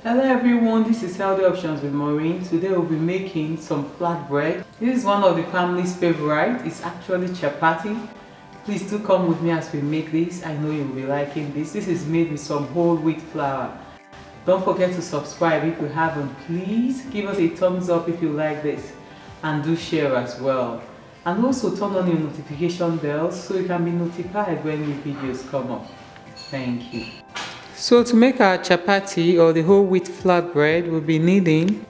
Hello everyone, this is Healthy Options with Maureen. Today we'll be making some flatbread. This is one of the family's favorite. It's actually chapati. Please do come with me as we make this. I know you'll be liking this. This is made with some whole wheat flour. Don't forget to subscribe if you haven't. Please give us a thumbs up if you like this, and do share as well. And also turn on your notification bells so you can be notified when new videos come up. Thank you. So to make our chapati or the whole wheat flatbread, we'll be needing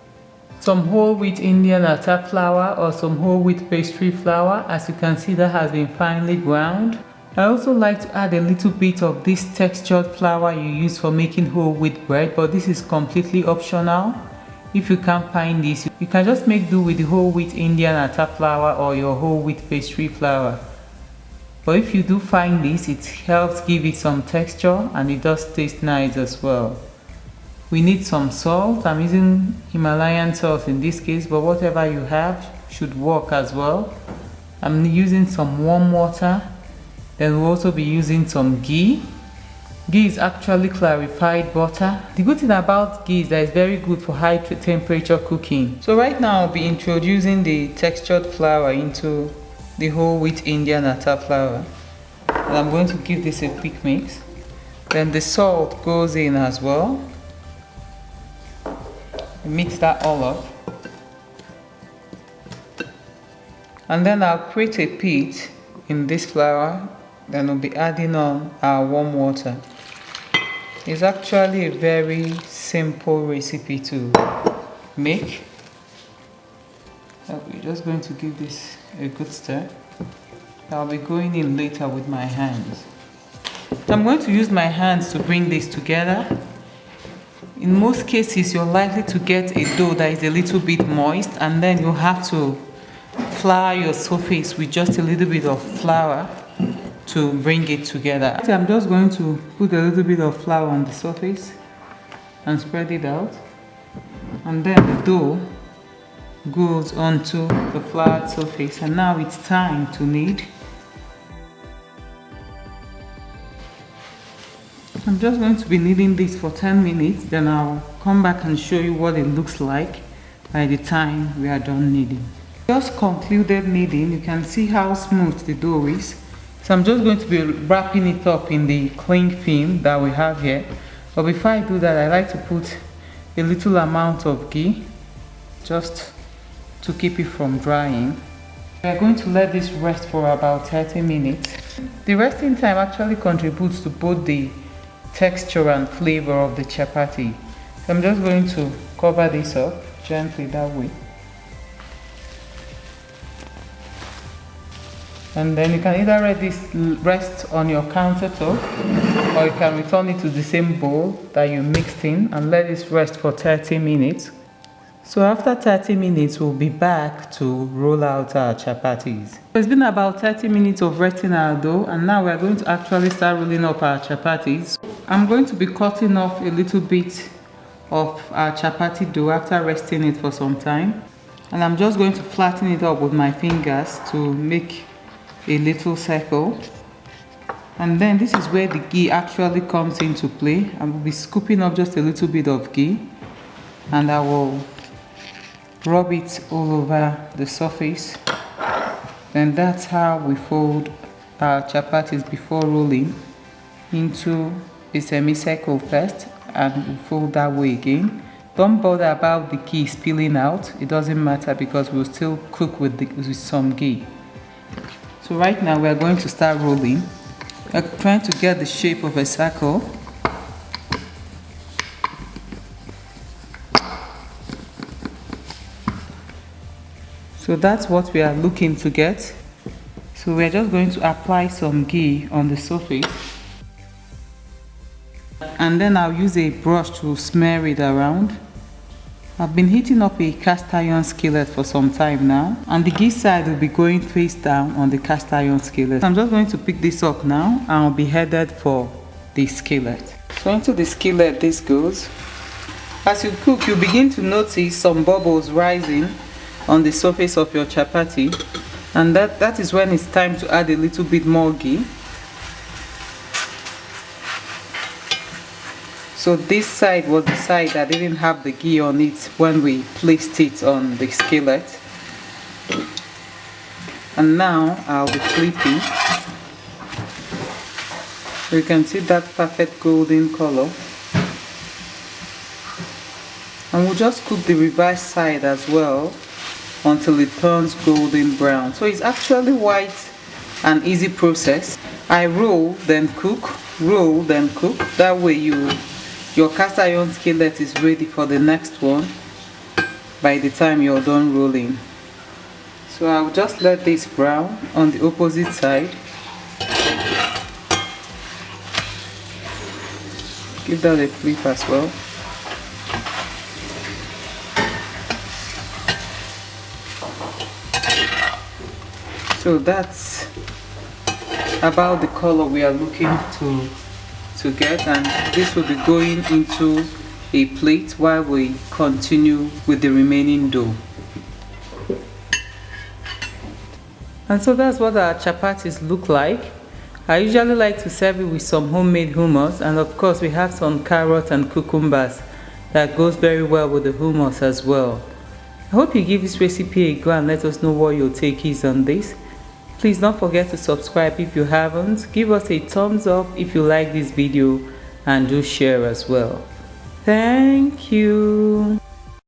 some whole wheat Indian atta flour or some whole wheat pastry flour. As you can see, that has been finely ground. I also like to add a little bit of this textured flour you use for making whole wheat bread, but this is completely optional. If you can't find this, you can just make do with the whole wheat Indian atta flour or your whole wheat pastry flour. But if you do find this, it helps give it some texture and it does taste nice as well. We need some salt. I'm using Himalayan salt in this case, but whatever you have should work as well. I'm using some warm water. Then we'll also be using some ghee. Ghee is actually clarified butter. The good thing about ghee is that it's very good for high temperature cooking. So right now I'll be introducing the textured flour into the whole wheat Indian atta flour, and I'm going to give this a quick mix. Then the salt goes in as well. Mix that all up, and then I'll create a pit in this flour. Then we'll be adding on our warm water. It's actually a very simple recipe to make. We're just going to give this a good stir. I'll be going in later with my hands. I'm going to use my hands to bring this together. In most cases, you're likely to get a dough that is a little bit moist, and then you have to flour your surface with just a little bit of flour to bring it together. I'm just going to put a little bit of flour on the surface and spread it out, and then the dough goes onto the floured surface. And now it's time to knead. I'm just going to be kneading this for 10 minutes, then I'll come back and show you what it looks like by the time we are done kneading. Just concluded kneading. You can see how smooth the dough is. So I'm just going to be wrapping it up in the cling film that we have here. But before I do that, I like to put a little amount of ghee just to keep it from drying. We are going to let this rest for about 30 minutes. The resting time actually contributes to both the texture and flavor of the chapati. So I'm just going to cover this up gently that way. And then you can either let this rest on your countertop, or you can return it to the same bowl that you mixed in and let this rest for 30 minutes. So after 30 minutes, we'll be back to roll out our chapatis. It's been about 30 minutes of resting our dough, and now we're going to actually start rolling up our chapatis. I'm going to be cutting off a little bit of our chapati dough after resting it for some time. And I'm just going to flatten it up with my fingers to make a little circle. And then this is where the ghee actually comes into play. I will be scooping up just a little bit of ghee, and I will rub it all over the surface. Then that's how we fold our chapatis before rolling into a semicircle first, and we fold that way again. Don't bother about the ghee spilling out. It doesn't matter because we'll still cook with some ghee. So right now we are going to start rolling. We're trying to get the shape of a circle. So that's what we are looking to get. So we're just going to apply some ghee on the surface, and then I'll use a brush to smear it around. I've been heating up a cast iron skillet for some time now, and the ghee side will be going face down on the cast iron skillet. I'm just going to pick this up now, and I'll be headed for the skillet. So into the skillet this goes. As you cook, you begin to notice some bubbles rising on the surface of your chapati, and that is when it's time to add a little bit more ghee. So this side was the side that didn't have the ghee on it when we placed it on the skillet. And now I'll be flipping. You can see that perfect golden color. And we'll just cook the reverse side as well until it turns golden brown. So it's actually quite an easy process. I roll then cook, roll then cook. That way your cast iron skillet is ready for the next one by the time you're done rolling. So I'll just let this brown on the opposite side. Give that a flip as well. So that's about the color we are looking to get, and this will be going into a plate while we continue with the remaining dough. And so that's what our chapatis look like. I usually like to serve it with some homemade hummus, and of course we have some carrots and cucumbers that goes very well with the hummus as well. I hope you give this recipe a go and let us know what your take is on this. Please don't forget to subscribe if you haven't. Give us a thumbs up if you like this video, and do share as well. Thank you.